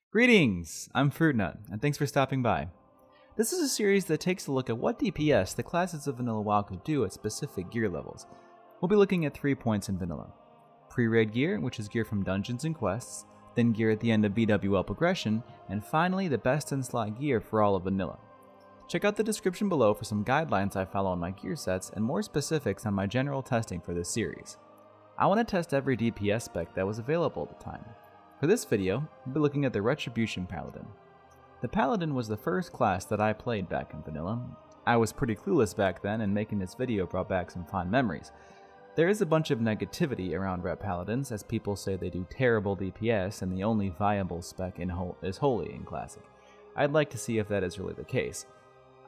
Greetings! I'm Fruitnut, and thanks for stopping by. This is a series that takes a look at what DPS the classes of Vanilla WoW could do at specific gear levels. We'll be looking at 3 points in Vanilla. Pre-raid gear, which is gear from dungeons and quests, then gear at the end of BWL progression, and finally the best in slot gear for all of Vanilla. Check out the description below for some guidelines I follow on my gear sets and more specifics on my general testing for this series. I want to test every DPS spec that was available at the time. For this video, we'll be looking at the Retribution Paladin. The Paladin was the first class that I played back in Vanilla. I was pretty clueless back then, and making this video brought back some fond memories. There is a bunch of negativity around Ret Paladins, as people say they do terrible DPS and the only viable spec is Holy in Classic. I'd like to see if that is really the case.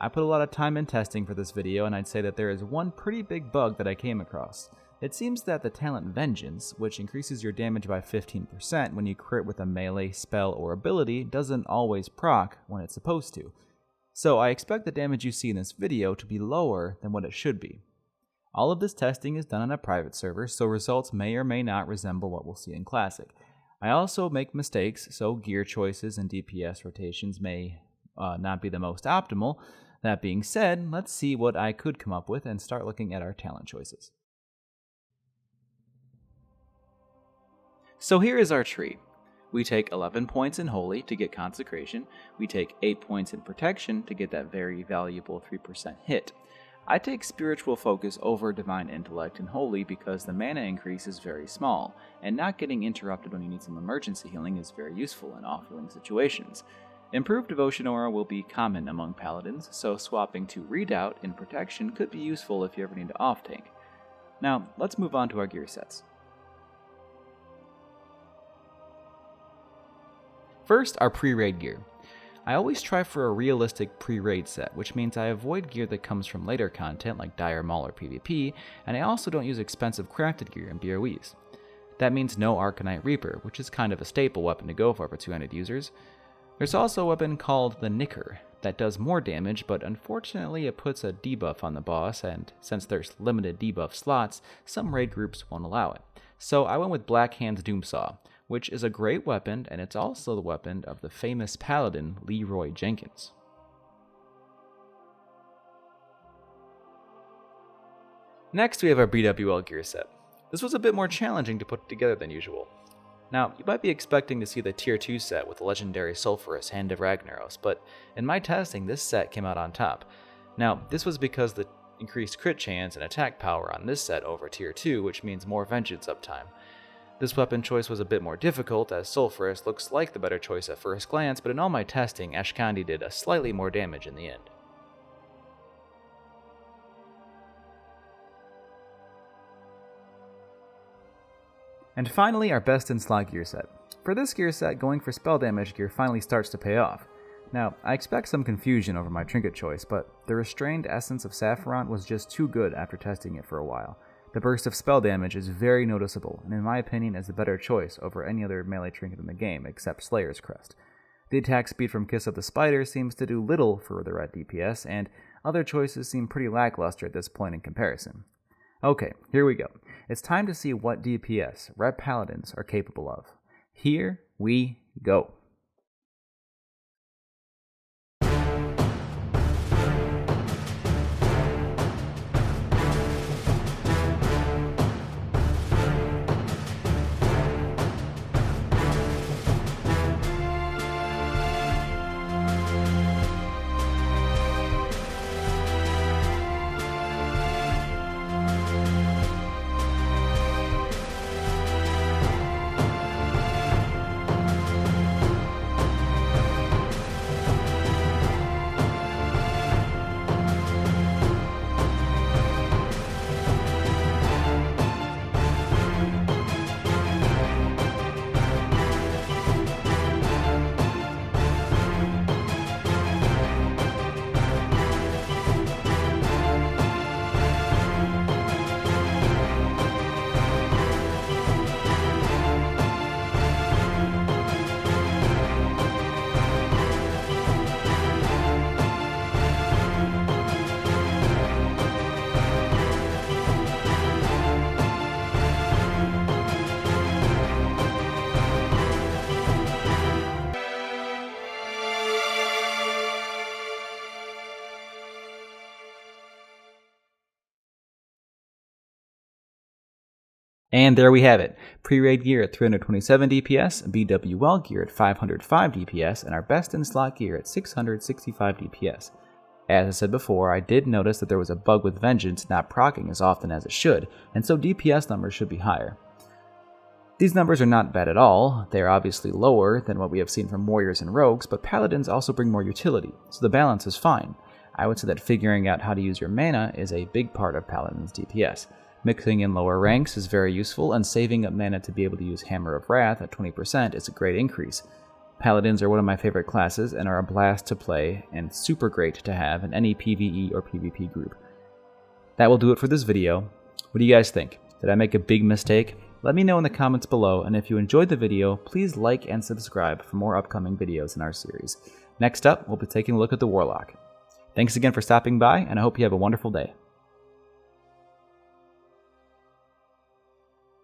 I put a lot of time in testing for this video, and I'd say that there is one pretty big bug that I came across. It seems that the talent Vengeance, which increases your damage by 15% when you crit with a melee spell or ability, doesn't always proc when it's supposed to. So I expect the damage you see in this video to be lower than what it should be. All of this testing is done on a private server, so results may or may not resemble what we'll see in Classic. I also make mistakes, so gear choices and DPS rotations may not be the most optimal. That being said, let's see what I could come up with and start looking at our talent choices. So here is our tree. We take 11 points in Holy to get Consecration, we take 8 points in Protection to get that very valuable 3% hit. I take Spiritual Focus over Divine Intellect in Holy because the mana increase is very small, and not getting interrupted when you need some emergency healing is very useful in off-healing situations. Improved Devotion Aura will be common among Paladins, so swapping to Redoubt in Protection could be useful if you ever need to off-tank. Now, let's move on to our gear sets. First, our pre-raid gear. I always try for a realistic pre-raid set, which means I avoid gear that comes from later content like Dire Maul or PvP, and I also don't use expensive crafted gear in BOEs. That means no Arcanite Reaper, which is kind of a staple weapon to go for 200 users. There's also a weapon called the Knicker that does more damage, but unfortunately it puts a debuff on the boss, and since there's limited debuff slots, some raid groups won't allow it. So I went with Black Hand's Doomsaw, which is a great weapon, and it's also the weapon of the famous paladin Leroy Jenkins. Next, we have our BWL gear set. This was a bit more challenging to put together than usual. Now, you might be expecting to see the Tier 2 set with the legendary Sulphurous Hand of Ragnaros, but in my testing, this set came out on top. Now, this was because the increased crit chance and attack power on this set over Tier 2, which means more Vengeance uptime. This weapon choice was a bit more difficult, as Sulphurous looks like the better choice at first glance, but in all my testing, Ashkandi did a slightly more damage in the end. And finally, our best in slot gear set. For this gear set, going for spell damage gear finally starts to pay off. Now, I expect some confusion over my trinket choice, but the Restrained Essence of Saffron was just too good after testing it for a while. The burst of spell damage is very noticeable, and in my opinion is the better choice over any other melee trinket in the game, except Slayer's Crest. The attack speed from Kiss of the Spider seems to do little for the red DPS, and other choices seem pretty lackluster at this point in comparison. Okay, here we go. It's time to see what DPS Ret Paladins are capable of. Here we go. And there we have it. Pre-raid gear at 327 DPS, BWL gear at 505 DPS, and our best in slot gear at 665 DPS. As I said before, I did notice that there was a bug with Vengeance not proccing as often as it should, and so DPS numbers should be higher. These numbers are not bad at all. They are obviously lower than what we have seen from Warriors and Rogues, but Paladins also bring more utility, so the balance is fine. I would say that figuring out how to use your mana is a big part of Paladins DPS. Mixing in lower ranks is very useful, and saving up mana to be able to use Hammer of Wrath at 20% is a great increase. Paladins are one of my favorite classes and are a blast to play and super great to have in any PvE or PvP group. That will do it for this video. What do you guys think? Did I make a big mistake? Let me know in the comments below, and if you enjoyed the video, please like and subscribe for more upcoming videos in our series. Next up, we'll be taking a look at the Warlock. Thanks again for stopping by, and I hope you have a wonderful day.